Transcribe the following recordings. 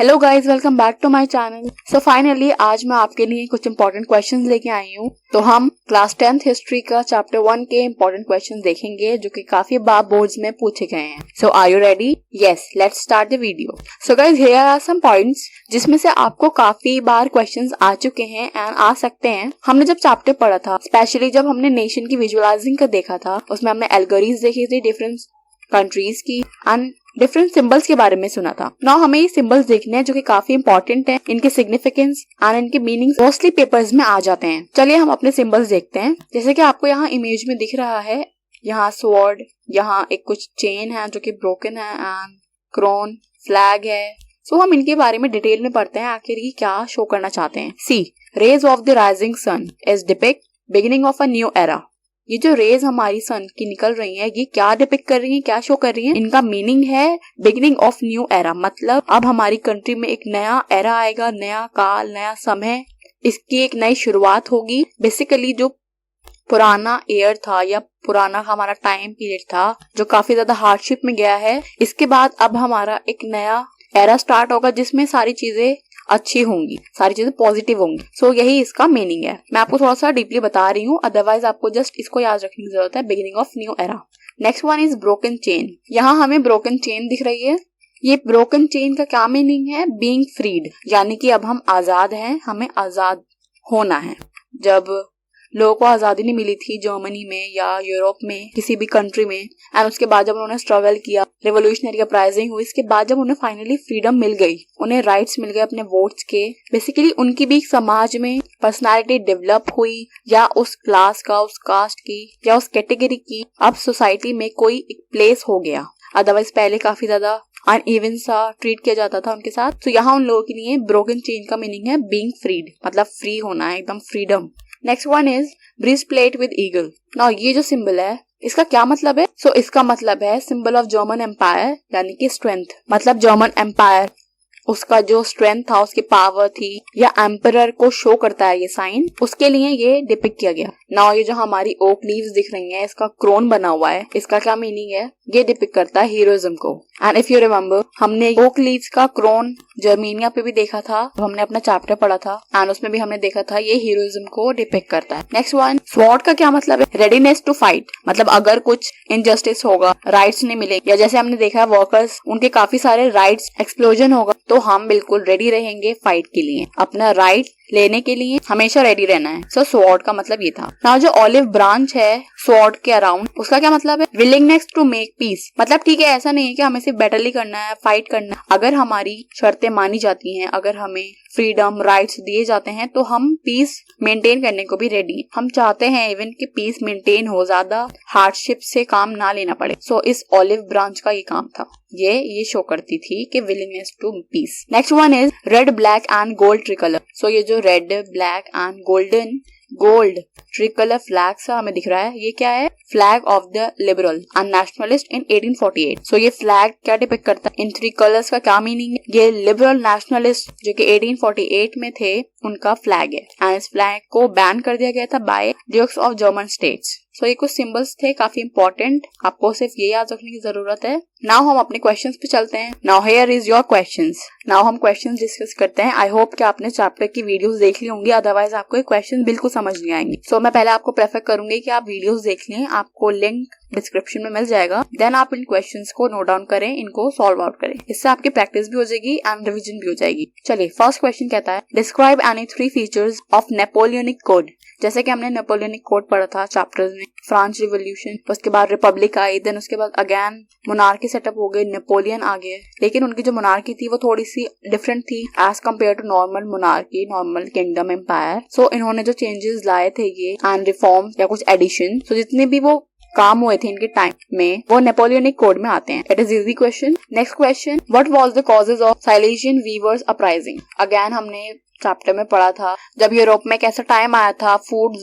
Hello guys, welcome back to my channel. So finally आज मैं आपके लिए कुछ इंपॉर्टेंट क्वेश्चंस लेके आई हूँ। तो हम क्लास 10th हिस्ट्री का चैप्टर 1 के इंपॉर्टेंट क्वेश्चंस देखेंगे जो कि काफी बार बोर्ड्स में पूछे गए हैं। So are you ready? Yes, let's start the video. So guys, here are some points जिसमें से आपको काफी बार क्वेश्चंस आ चुके हैं एंड आ सकते हैं। हमने जब चैप्टर पढ़ा था, स्पेशली जब हमने नेशन की विजुअलाइजिंग का देखा था, उसमें हमने एल्गोरीज देखी थी डिफरेंट कंट्रीज की एंड डिफरेंट सिंबल्स के बारे में सुना था। नाउ हमें ये सिंबल्स देखने हैं जो कि काफी इंपॉर्टेंट हैं। इनके सिग्निफिकेंस एंड इनके मीनिंग्स मोस्टली पेपर्स में आ जाते हैं। चलिए हम अपने सिंबल्स देखते हैं। जैसे कि आपको यहाँ इमेज में दिख रहा है, यहाँ स्वॉर्ड, यहाँ एक कुछ चेन है जो कि ब्रोकन है एंड क्रोन, फ्लैग है। सो हम इनके बारे में डिटेल में पढ़ते हैं आखिर ये क्या शो करना चाहते हैं। See, rays of the rising sun is depict beginning of a new era. ये जो रेज हमारी सन की निकल रही है, ये क्या डिपिक्ट कर रही है, क्या शो कर रही है? इनका मीनिंग है बिगिनिंग ऑफ न्यू एरा, मतलब अब हमारी कंट्री में एक नया एरा आएगा, नया काल, नया समय, इसकी एक नई शुरुआत होगी। बेसिकली जो पुराना ईयर था या पुराना हमारा टाइम पीरियड था जो काफी ज्यादा हार्डशिप में गया है, इसके बाद अब हमारा एक नया एरा स्टार्ट होगा जिसमें सारी चीजें अच्छी होंगी, सारी चीजें पॉजिटिव होंगी। सो यही इसका मीनिंग है। मैं आपको थोड़ा सा डीपली बता रही हूँ, अदरवाइज आपको जस्ट इसको याद रखने की जरूरत है, beginning of new era. Next one is broken chain. यहाँ हमें ब्रोकन चेन दिख रही है। ये ब्रोकन चेन का क्या मीनिंग है? बीइंग फ्रीड, यानी कि अब हम आजाद हैं, हमें आजाद होना है। जब लोगों को आजादी नहीं मिली थी जर्मनी में या यूरोप में, किसी भी कंट्री में, एंड उसके बाद जब उन्होंने स्ट्रगल किया, रेवोल्यूशनरी अपराइजिंग हुई, इसके बाद जब उन्हें फाइनली फ्रीडम मिल गई, उन्हें राइट्स मिल गए अपने वोट्स के, बेसिकली उनकी भी समाज में पर्सनालिटी डेवलप हुई, या उस क्लास का, उस कास्ट की या उस कैटेगरी की अब सोसाइटी में कोई एक प्लेस हो गया। अदरवाइज पहले काफी ज्यादा अनइवन सा ट्रीट किया जाता था उनके साथ। तो यहाँ उन लोगों के लिए ब्रोकन चेन का मीनिंग है बीइंग फ्रीड, मतलब फ्री होना है, एकदम freedom. Next one is breastplate with eagle. Now ये जो सिंबल है इसका क्या मतलब है? सो इसका मतलब है सिंबल ऑफ जर्मन एम्पायर, यानी कि स्ट्रेंथ। मतलब जर्मन एम्पायर, उसका जो स्ट्रेंथ था, उसकी पावर थी, या एम्परर को शो करता है ये साइन, उसके लिए ये डिपिक्ट किया गया। नाउ ये जो हमारी ओक लीव्स दिख रही हैं, इसका क्रोन बना हुआ है, इसका क्या मीनिंग है? ये डिपिक्ट करता है हीरोइज्म को। एंड इफ यू रिमेम्बर, हमने ओक लीव्स का क्रोन जर्मेनिया पे भी देखा था, तो हमने अपना चैप्टर पढ़ा था एंड उसमें भी हमने देखा था ये हीरोइज्म को डिपिक्ट करता है। नेक्स्ट वन, स्वॉर्ड का क्या मतलब है? रेडीनेस टू फाइट, मतलब अगर कुछ इनजस्टिस होगा, राइट्स नहीं मिले, या जैसे हमने देखा है वर्कर्स, उनके काफी सारे राइट्स एक्सप्लोजन होगा, तो हम बिल्कुल रेडी रहेंगे फाइट के लिए, अपना राइट लेने के लिए हमेशा रेडी रहना है। सो स्वॉर्ड का मतलब ये था। नाउ जो ऑलिव ब्रांच है स्वॉर्ड के अराउंड, उसका क्या मतलब है? विलिंगनेस टू मेक पीस, मतलब ठीक है, ऐसा नहीं है कि हमें सिर्फ बैटल ही करना है, फाइट करना है। अगर हमारी शर्तें मानी जाती हैं, अगर हमें फ्रीडम, राइट्स दिए जाते हैं, तो हम पीस मेंटेन करने को भी रेडी हैं। हम चाहते हैं इवन कि पीस मेंटेन हो, ज्यादा हार्डशिप से काम ना लेना पड़े। सो इस ऑलिव ब्रांच का ये काम था, ये शो करती थी कि willingness to peace. Next one is red, black and gold tricolour. So ये जो red, black and gold tricolour flag सा हमें दिख रहा है, ये क्या है? Flag of the liberal and nationalist in 1848। So ये फ्लैग क्या डिपिक्ट करता है? इन थ्री कलर्स का क्या मीनिंग है? ये लिबरल नेशनलिस्ट जो कि 1848 में थे, उनका फ्लैग है एंड इस फ्लैग को बैन कर दिया गया था by dukes of German states. So ये कुछ सिंबल्स थे काफी इंपॉर्टेंट, आपको सिर्फ ये याद रखने की जरूरत है। नाउ हम अपने क्वेश्चंस पे चलते हैं। Now here is your questions. Now हम क्वेश्चंस डिस्कस करते हैं। आई होप कि आपने चैप्टर की वीडियोस देख ली होंगी, अदरवाइज आपको ये क्वेश्चन बिल्कुल समझ नहीं आएंगे। सो मैं पहले आपको प्रेफर करूंगी कि आप वीडियोस देख लें, आपको लिंक डिस्क्रिप्शन में मिल जाएगा। देन आप इन क्वेश्चंस को नोट डाउन करें, इनको सॉल्व आउट करें, इससे आपकी प्रैक्टिस भी हो जाएगी एंड रिविजन भी हो जाएगी। चलिए, फर्स्ट क्वेश्चन कहता है describe any 3 features of Napoleonic code. जैसे कि हमने नेपोलियनिक कोड पढ़ा था चैप्टर्स में, फ्रांस रिवॉल्यूशन, उसके बाद रिपब्लिक आई, देन उसके बाद अगेन मोनार्की सेटअप हो गई, नेपोलियन आ गए। लेकिन उनकी जो मोनार्की थी वो थोड़ी सी डिफरेंट थी as compare to normal monarchy, normal kingdom empire. So इन्होंने जो चेंजेस लाए थे ये एंड रिफॉर्म या कुछ एडिशन, सो जितने भी वो काम हुए थे इनके टाइम में, वो नेपोलियनिक कोड में आते हैं। It is easy question. Next question, what was the causes of Silesian weavers uprising. Again हमने चैप्टर में पढ़ा था जब यूरोप में कैसा टाइम आया था, फूड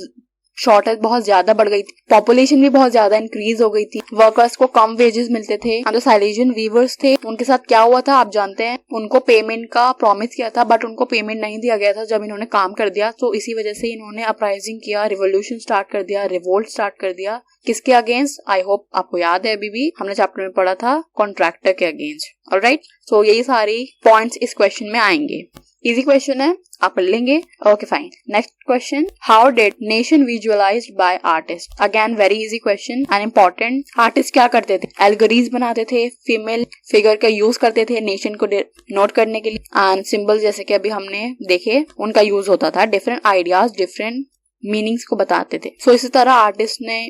शॉर्टेज बहुत ज्यादा बढ़ गई थी, पॉपुलेशन भी बहुत ज्यादा इंक्रीज हो गई थी, वर्कर्स को कम वेजेस मिलते थे। जो साइलेजियन वीवर्स थे उनके साथ क्या हुआ था आप जानते हैं, उनको पेमेंट का प्रॉमिस किया था बट उनको पेमेंट नहीं दिया गया था जब इन्होंने काम कर दिया। तो इसी वजह से इन्होंने अपराइजिंग किया, रिवोल्यूशन स्टार्ट कर दिया, रिवोल्ट स्टार्ट कर दिया। किसके अगेंस्ट? आई होप आपको याद है, अभी भी हमने चैप्टर में पढ़ा था, कॉन्ट्रैक्टर के अगेंस्ट। ऑलराइट, सो यही सारी पॉइंट्स इस क्वेश्चन में आएंगे। इजी क्वेश्चन है, आप पढ़ लेंगे। Okay fine. Next question, how did nation visualized by artist? Again very easy question and important. Artist क्या करते थे? एल्गोरीज बनाते थे, फीमेल फिगर का यूज करते थे नेशन को नोट करने के लिए, एंड सिंबल जैसे कि अभी हमने देखे उनका यूज होता था, डिफरेंट आइडियाज डिफरेंट मीनिंग्स को बताते थे। सो इसी तरह आर्टिस्ट ने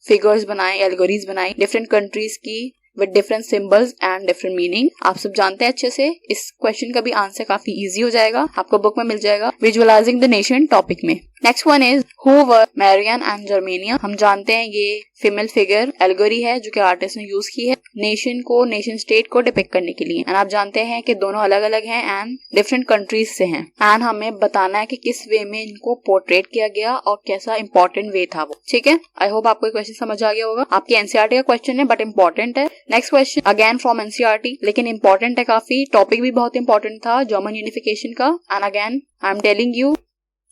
फिगर्स बनाए, एल्गोरीज बनाई डिफरेंट कंट्रीज की with different symbols and different meaning. आप सब जानते हैं अच्छे से। इस क्वेश्चन का भी आंसर काफी इजी हो जाएगा, आपको बुक में मिल जाएगा, विजुअलाइजिंग द नेशन टॉपिक में। Next one is who were Marianne and Germania? हम जानते हैं ये फीमेल फिगर एल्गोरी है जो कि आर्टिस्ट ने यूज की है नेशन को, नेशन स्टेट को डिपिक्ट करने के लिए। एंड आप जानते हैं कि दोनों अलग अलग हैं एंड डिफरेंट कंट्रीज से हैं, एंड हमें बताना है कि किस वे में इनको पोर्ट्रेट किया गया और कैसा इंपॉर्टेंट वे था वो। ठीक है, आई होप आपको ये क्वेश्चन समझ आ गया होगा। आपकी एनसीईआरटी का क्वेश्चन है बट इंपॉर्टेंट है। Next question again from NCERT, लेकिन इंपॉर्टेंट है काफी, टॉपिक भी बहुत इंपॉर्टेंट था जर्मन यूनिफिकेशन का। And again I am telling you,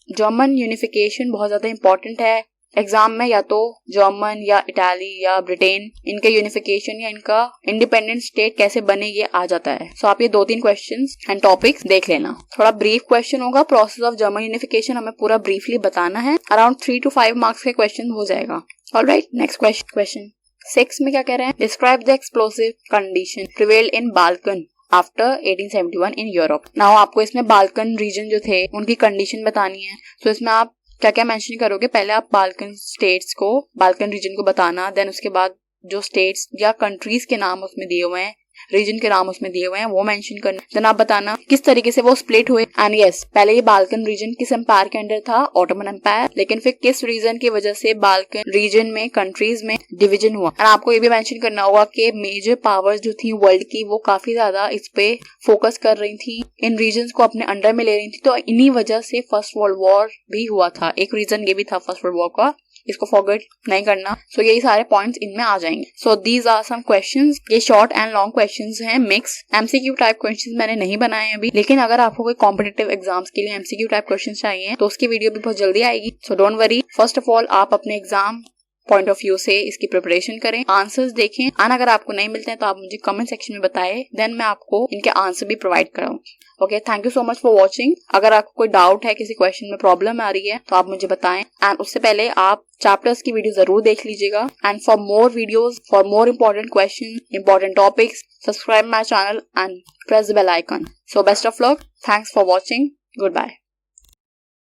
German unification बहुत ज्यादा इंपॉर्टेंट है एग्जाम में। या तो जर्मन या इटाली या ब्रिटेन, इनके यूनिफिकेशन या इनका इंडिपेंडेंट स्टेट कैसे बने ये आ जाता है। सो आप ये 2-3 क्वेश्चंस एंड टॉपिक्स देख लेना। थोड़ा ब्रीफ क्वेश्चन होगा, प्रोसेस ऑफ जर्मन यूनिफिकेशन हमें पूरा ब्रीफली बताना है। अराउंड 3 to 5 मार्क्स के क्वेश्चन हो जाएगा। ऑलराइट, नेक्स्ट क्वेश्चन 6 में क्या कह रहे हैं? Describe the explosive condition prevailed in Balkan after 1871 in Europe. Now आपको इसमें बाल्कन रीजन जो थे उनकी कंडीशन बतानी है। तो इसमें आप क्या क्या मेंशन करोगे? पहले आप बाल्कन स्टेट्स को, बाल्कन रीजन को बताना, देन उसके बाद जो स्टेट्स या कंट्रीज के नाम उसमें दिए हुए हैं, रीजन के नाम उसमें दिए हुए हैं, वो मेंशन करना। देन आप बताना किस तरीके से वो स्प्लिट हुए। एंड यस, पहले ये बाल्कन रीजन किस एम्पायर के अंडर था? Ottoman empire. लेकिन फिर किस रीजन की वजह से बाल्कन रीजन में, कंट्रीज में डिवीजन हुआ। एंड आपको ये भी मेंशन करना होगा कि मेजर पावर्स जो थी वर्ल्ड की वो काफी ज्यादा इस पे फोकस कर रही थी, इन रीजन को अपने अंडर में ले रही थी। तो इन्हीं वजह से फर्स्ट वर्ल्ड वॉर भी हुआ था। एक रीजन ये भी था फर्स्ट वर्ल्ड वॉर का, इसको फॉरगेट नहीं करना। सो यही सारे पॉइंट्स इनमें आ जाएंगे। So these are some questions. ये शॉर्ट एंड लॉन्ग क्वेश्चंस हैं, मिक्स। एमसीक्यू टाइप क्वेश्चंस मैंने नहीं बनाए अभी, लेकिन अगर आपको कोई कॉम्पिटिटिव एग्जाम्स के लिए एमसीक्यू टाइप क्वेश्चंस चाहिए तो उसकी वीडियो भी बहुत जल्दी आएगी। So don't worry, first of all आप अपने एग्जाम पॉइंट ऑफ व्यू से इसकी प्रिपरेशन करें, आंसर्स देखें, एंड अगर आपको नहीं मिलते हैं तो आप मुझे कमेंट सेक्शन में बताएं, देन मैं आपको इनके आंसर भी प्रोवाइड कराऊंगी। Okay, thank you so much for watching. अगर आपको कोई डाउट है, किसी क्वेश्चन में प्रॉब्लम आ रही है तो आप मुझे बताएं, एंड उससे पहले आप चैप्टर्स की वीडियो जरूर देख लीजिएगा। And for more videos, for more important question, important topics, subscribe my channel and press the bell icon. So best of luck, thanks for watching, good bye.